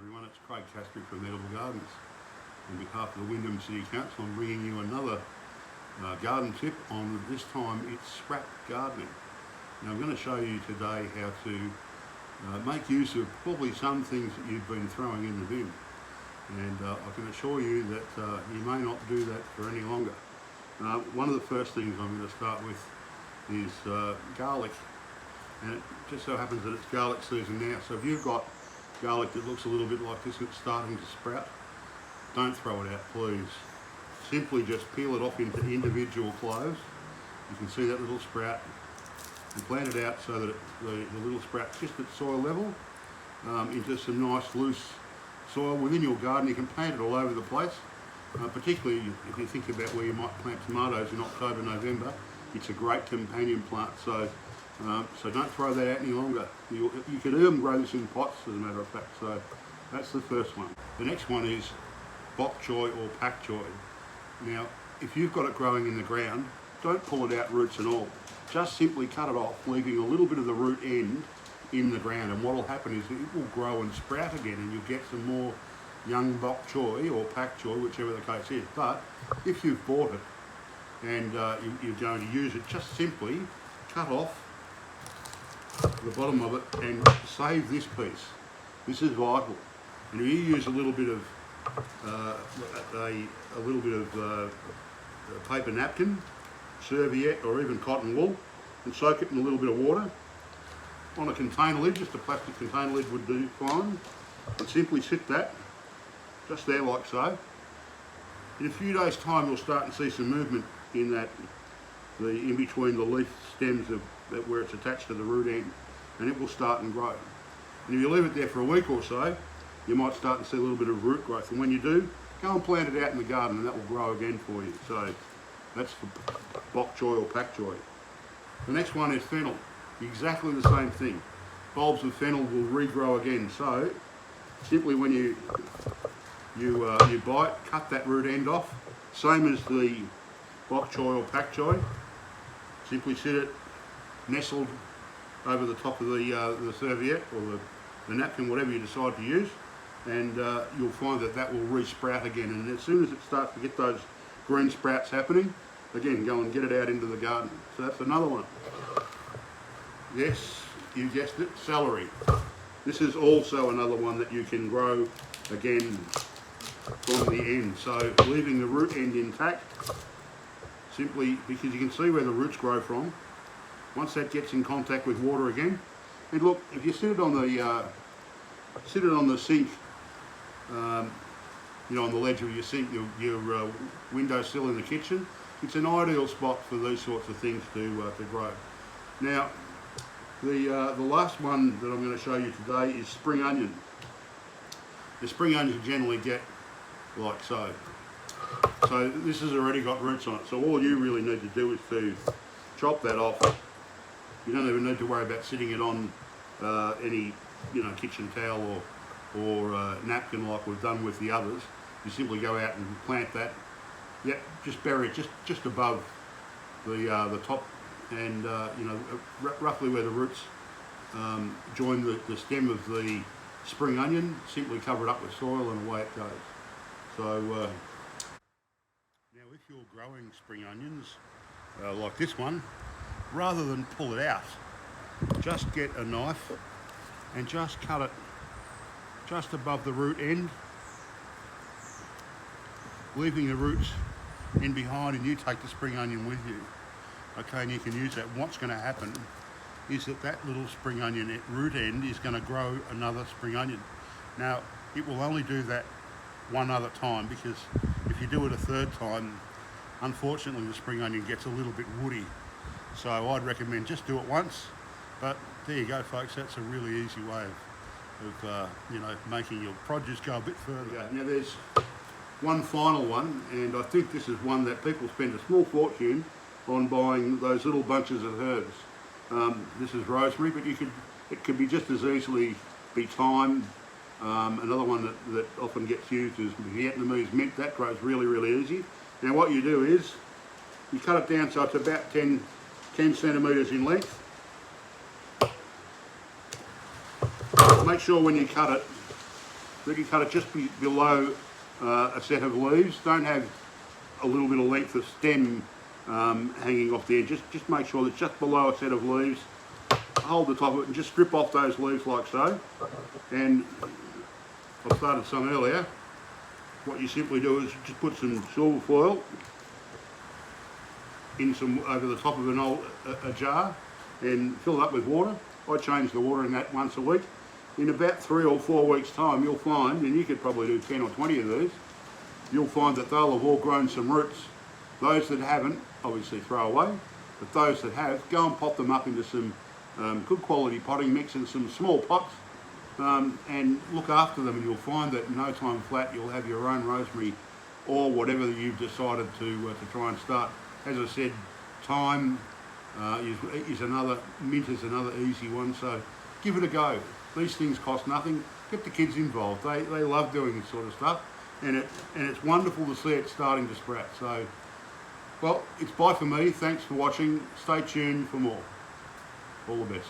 everyone, it's Craig Castree from Edible Gardens. On behalf of the Wyndham City Council, I'm bringing you another garden tip on, this time it's scrap gardening. Now I'm going to show you today how to make use of probably some things that you've been throwing in the bin. And I can assure you that you may not do that for any longer. One of the first things I'm going to start with is garlic. And it just so happens that it's garlic season now. So if you've got garlic that looks a little bit like this and it's starting to sprout, don't throw it out, please. Simply just peel it off into individual cloves. You can see that little sprout, and plant it out so that the little sprout's just at soil level, into some nice loose soil within your garden. You can plant it all over the place, particularly if you think about where you might plant tomatoes in October, November. It's a great companion plant, so don't throw that out any longer. You can even grow this in pots, as a matter of fact. So that's the first one. The next one is bok choy or pak choy. Now, if you've got it growing in the ground, don't pull it out roots and all. Just simply cut it off, leaving a little bit of the root end in the ground. And what will happen is it will grow and sprout again, and you'll get some more young bok choy or pak choy, whichever the case is. But if you've bought it and you're going to use it, just simply cut off the bottom of it and save this piece. This is vital. And if you use a little bit of paper napkin, serviette, or even cotton wool, and soak it in a little bit of water on a container lid, just a plastic container lid would do fine, and simply sit that just there like so. In a few days' time, you'll start to see some movement in that, in between the leaf stems of where it's attached to the root end, and it will start and grow. And if you leave it there for a week or so, you might start to see a little bit of root growth, and when you do, go and plant it out in the garden and that will grow again for you. So that's for bok choy or pak choy. The next one is fennel. Exactly the same thing. Bulbs of fennel will regrow again. So simply when you buy it, cut that root end off. Same as the bok choy or pak choy. Simply sit it nestled over the top of the serviette or the napkin, whatever you decide to use, and you'll find that will re-sprout again. And as soon as it starts to get those green sprouts happening, again, go and get it out into the garden. So that's another one. Yes, you guessed it, celery. This is also another one that you can grow again from the end. So leaving the root end intact, simply because you can see where the roots grow from. Once that gets in contact with water again, and look, if you sit it on the sink, on the ledge of your sink, your windowsill in the kitchen, it's an ideal spot for these sorts of things to grow. Now, the last one that I'm going to show you today is spring onion. The spring onion you generally get like so. So this has already got roots on it. So all you really need to do is to chop that off. You don't even need to worry about sitting it on any kitchen towel or napkin like we've done with the others. You simply go out and plant that. Yep, just bury it just above the top, and roughly where the roots join the stem of the spring onion. Simply cover it up with soil and away it goes. So now if you're growing spring onions like this one, rather than pull it out, just get a knife and just cut it just above the root end, leaving the roots in behind, and you take the spring onion with you. Okay, and you can use that. What's going to happen is that little spring onion root end is going to grow another spring onion. Now, it will only do that one other time, because if you do it a third time, unfortunately the spring onion gets a little bit woody. So I'd recommend just do it once. But there you go, folks. That's a really easy way of making your produce go a bit further. Now there's one final one, and I think this is one that people spend a small fortune on buying, those little bunches of herbs. This is rosemary, but it could be just as easily be thyme. Another one that often gets used is Vietnamese mint. That grows really, really easy. Now what you do is you cut it down so it's about 10 centimetres in length. Make sure when you cut it So you can cut it just below a set of leaves. Don't have a little bit of length of stem hanging off the end. Just make sure that it's just below a set of leaves. Hold the top of it and just strip off those leaves like so. And I started some earlier. What you simply do is just put some silver foil in over the top of a jar and fill it up with water. I change the water in that once a week. In about 3 or 4 weeks time you'll find, and you could probably do 10 or 20 of these, you'll find that they'll have all grown some roots. Those that haven't, obviously throw away, but those that have, go and pop them up into some good quality potting mix in some small pots and look after them, and you'll find that in no time flat you'll have your own rosemary or whatever you've decided to try and start. As I said, thyme is another, mint is another easy one, so give it a go. These things cost nothing. Get the kids involved. They love doing this sort of stuff, and it's wonderful to see it starting to sprout. So, well, it's bye for me. Thanks for watching. Stay tuned for more. All the best.